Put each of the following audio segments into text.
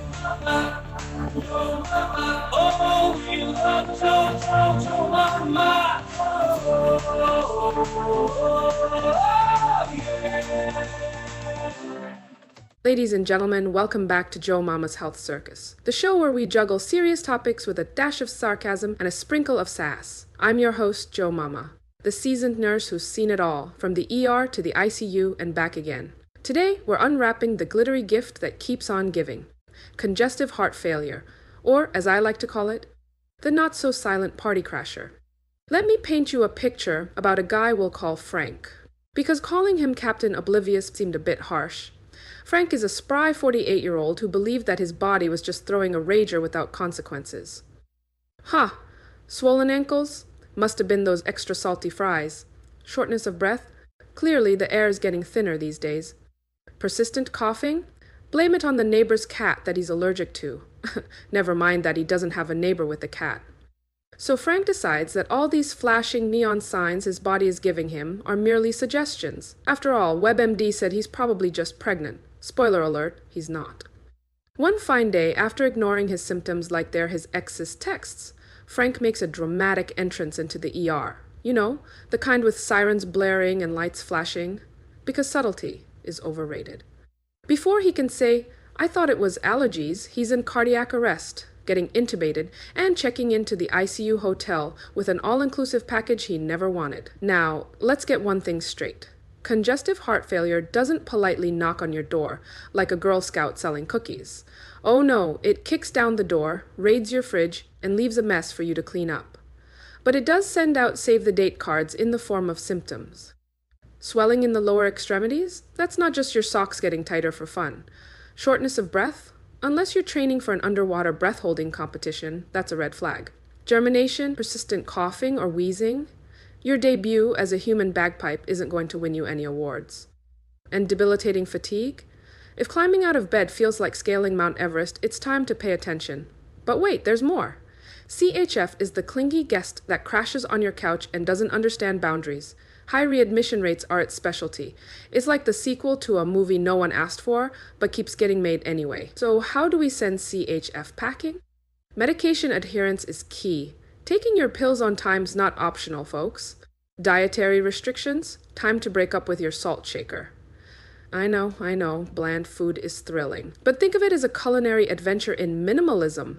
JoMaMa, oh, we love JoMaMa. Ladies and gentlemen, welcome back to JoMaMa's Health Circus, the show where we juggle serious topics with a dash of sarcasm and a sprinkle of sass. I'm your host, JoMaMa, the seasoned nurse who's seen it all, from the ER to the ICU and back again. Today, we're unwrapping the glittery gift that keeps on giving: congestive heart failure, or as I like to call it, the not-so-silent party crasher. Let me paint you a picture about a guy we'll call Frank, because calling him Captain Oblivious seemed a bit harsh. Frank is a spry 48-year-old who believed that his body was just throwing a rager without consequences. Ha! Swollen ankles? Must have been those extra salty fries. Shortness of breath? Clearly the air is getting thinner these days. Persistent coughing? Blame it on the neighbor's cat that he's allergic to. Never mind that he doesn't have a neighbor with a cat. So Frank decides that all these flashing neon signs his body is giving him are merely suggestions. After all, WebMD said he's probably just pregnant. Spoiler alert, he's not. One fine day, after ignoring his symptoms like they're his ex's texts, Frank makes a dramatic entrance into the ER. You know, the kind with sirens blaring and lights flashing. Because subtlety is overrated. Before he can say, "I thought it was allergies," he's in cardiac arrest, getting intubated, and checking into the ICU hotel with an all-inclusive package he never wanted. Now, let's get one thing straight. Congestive heart failure doesn't politely knock on your door like a Girl Scout selling cookies. Oh no, it kicks down the door, raids your fridge, and leaves a mess for you to clean up. But it does send out save-the-date cards in the form of symptoms. Swelling in the lower extremities? That's not just your socks getting tighter for fun. Shortness of breath? Unless you're training for an underwater breath-holding competition, that's a red flag. Germination, persistent coughing or wheezing? Your debut as a human bagpipe isn't going to win you any awards. And debilitating fatigue? If climbing out of bed feels like scaling Mount Everest, it's time to pay attention. But wait, there's more. CHF is the clingy guest that crashes on your couch and doesn't understand boundaries. High readmission rates are its specialty. It's like the sequel to a movie no one asked for, but keeps getting made anyway. So how do we send CHF packing? Medication adherence is key. Taking your pills on time's not optional, folks. Dietary restrictions? Time to break up with your salt shaker. I know, bland food is thrilling. But think of it as a culinary adventure in minimalism.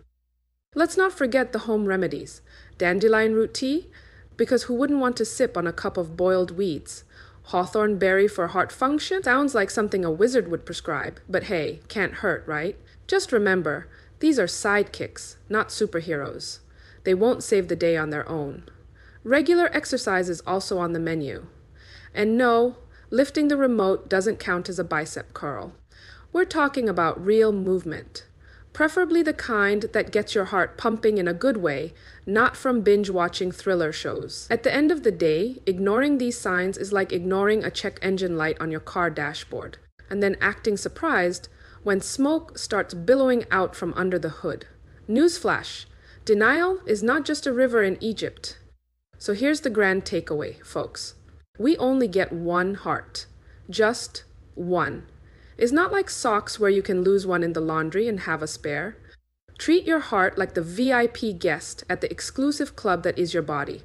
Let's not forget the home remedies. Dandelion root tea? Because who wouldn't want to sip on a cup of boiled weeds? Hawthorn berry for heart function? Sounds like something a wizard would prescribe. But hey, can't hurt, right? Just remember, these are sidekicks, not superheroes. They won't save the day on their own. Regular exercise is also on the menu. And no, lifting the remote doesn't count as a bicep curl. We're talking about real movement. Preferably the kind that gets your heart pumping in a good way, not from binge-watching thriller shows. At the end of the day, ignoring these signs is like ignoring a check engine light on your car dashboard, and then acting surprised when smoke starts billowing out from under the hood. Newsflash! Denial is not just a river in Egypt. So here's the grand takeaway, folks. We only get one heart. Just one. It's not like socks where you can lose one in the laundry and have a spare. Treat your heart like the VIP guest at the exclusive club that is your body.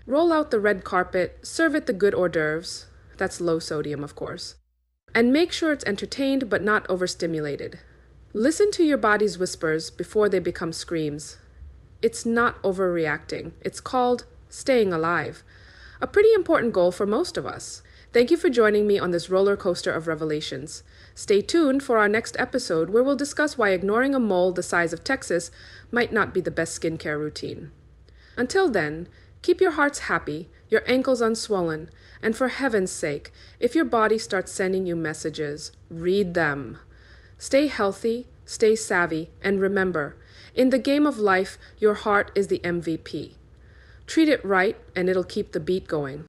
Roll out the red carpet, serve it the good hors d'oeuvres. That's low sodium, of course. And make sure it's entertained but not overstimulated. Listen to your body's whispers before they become screams. It's not overreacting. It's called staying alive. A pretty important goal for most of us. Thank you for joining me on this roller coaster of revelations. Stay tuned for our next episode where we'll discuss why ignoring a mole the size of Texas might not be the best skincare routine. Until then, keep your hearts happy, your ankles unswollen, and for heaven's sake, if your body starts sending you messages, read them. Stay healthy, stay savvy, and remember, in the game of life, your heart is the MVP. Treat it right, and it'll keep the beat going.